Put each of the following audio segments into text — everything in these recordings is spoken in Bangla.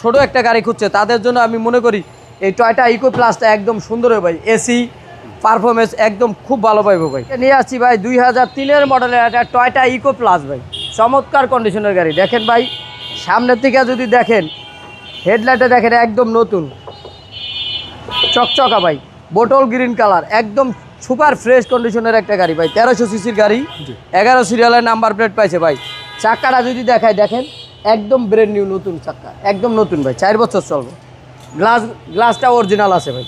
ছোট একটা গাড়ি খুঁজছে তাদের জন্য আমি মনে করি এই টয়টা ইকো প্লাসটা একদম সুন্দর হবে ভাই। এসি পারফরমেন্স একদম খুব ভালো পাইবো ভাই। নিয়ে আসছি ভাই 2003-এর মডেলের একটা টয়টা ইকো প্লাস ভাই, চমৎকার কন্ডিশনের গাড়ি। দেখেন ভাই, সামনের থেকে যদি দেখেন, হেডলাইটে দেখেন একদম নতুন চকচকা ভাই, বোটল গ্রিন কালার, একদম সুপার ফ্রেশ কন্ডিশনের একটা গাড়ি ভাই। 1300 সিসির গাড়ি, 11 সিরিয়ালের নাম্বার প্লেট পাইছে ভাই। চাকাটা যদি দেখায় দেখেন একদম ব্র্যান্ড নিউ, নতুন চাকা, একদম নতুন ভাই, 4 বছর চলবে। গ্লাসটা অরিজিনাল আছে ভাই।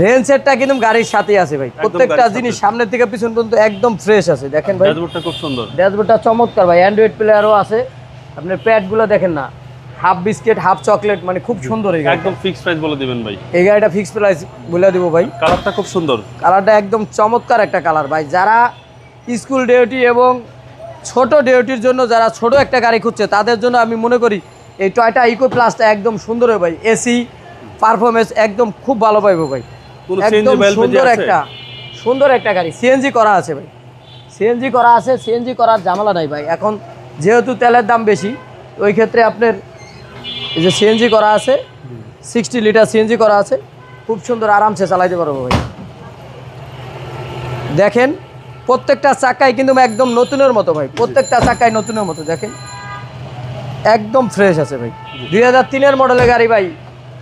রেন সেটটা কিন্তু গাড়ির সাথেই আছে ভাই, প্রত্যেকটা জিনিস সামনের থেকে পিছন পর্যন্ত একদম ফ্রেশ আছে। দেখেন ভাই, ড্যাশবোর্ডটা খুব সুন্দর, ড্যাশবোর্ডটা চমৎকার ভাই। অ্যান্ড্রয়েড প্লেয়ারও আছে। আপনার প্যাডগুলো দেখেন না, হাফ বিস্কিট হাফ চকলেট, মানে খুব সুন্দর। এই একদম ফিক্সড প্রাইস বলে দিবেন ভাই। এই গাড়িটা ফিক্সড প্রাইস বলে দিব ভাই। কালারটা খুব সুন্দর, কালারটা একদম চমৎকার একটা কালার ভাই। যারা স্কুল ডিউটি এবং ছোট ডিউটির জন্য যারা ছোট একটা গাড়ি খুঁজছে তাদের জন্য আমি মনে করি এই টয়টা ইকো প্লাসটা একদম সুন্দর হবে ভাই। এসি পারফরমেন্স একদম খুব ভালো পাইবো ভাই। একদম সুন্দর একটা গাড়ি। সিএনজি করা আছে ভাই, সিএনজি করা আছে। সিএনজি করার ঝামেলা নাই ভাই, এখন যেহেতু তেলের দাম বেশি, ওই ক্ষেত্রে আপনার এই যে সিএনজি করা আছে, 60 লিটার সিএনজি করা আছে, খুব সুন্দর আরামসে চালাইতে পারবো ভাই। দেখেন প্রত্যেকটা চাকাই কিন্তু একদম নতুনের মতো ভাই, প্রত্যেকটা চাকাই নতুনের মতো। দেখেন একদম ফ্রেশ আছে ভাই। 2003-এর মডেলের গাড়ি ভাই,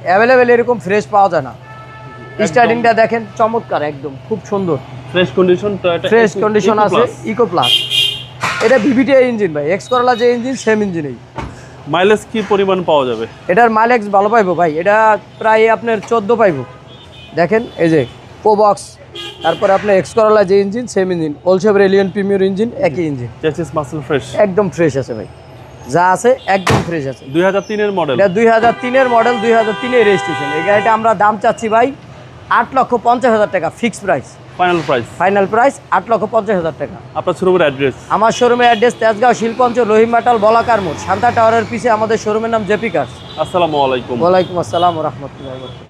অ্যাভেলেবেল এরকম ফ্রেশ পাওয়া যায় না। স্টার্টিংটা দেখেন চমৎকার, একদম খুব সুন্দর ফ্রেশ কন্ডিশন। ফ্রেশ কন্ডিশন আছে ইকো প্লাস। এটা ভিভিটিআই ইঞ্জিন ভাই, এক্স করলা যে ইঞ্জিন সেম ইঞ্জিনেই। মাইলেজ কি পরিমাণ পাওয়া যাবে? এটার মাইলেজ ভালো পাইবো ভাই, এটা প্রায় আপনার 14 পাইবো। দেখেন এই যে প্রোবক্স, তারপরে আপনার এক্স করলা যে ইঞ্জিন সেম ইঞ্জিন, অলসেভ রেলিয়ন প্রিমিয়ার ইঞ্জিন, একই ইঞ্জিন। চেসিস মাসল ফ্রেশ, একদম ফ্রেশ আছে ভাই, যা আছে একদম ফ্রেশ আছে। 2003-এর মডেল, এটা 2003-এর মডেল, 2003-এর রেজিস্ট্রেশন। এই গাড়িটা আমরা দাম চাচ্ছি ভাই 8,50,000 টাকা ফিক্সড প্রাইস। ফাইনাল প্রাইস 8,50,000 টাকা। আপনার শোরুমের অ্যাড্রেস? আমার শোরুমের অ্যাড্রেস তেজগাঁও শিল্পাঞ্চল, রহিমাটাল, বলাকার মোড়, শান্তা টাওয়ারের পিছে আমাদের শোরুমের নাম জেপি কার্স। আসসালামু আলাইকুম। ওয়ালাইকুম আসসালাম ওয়া রাহমাতুল্লাহি ওয়া বারাকাতুহু।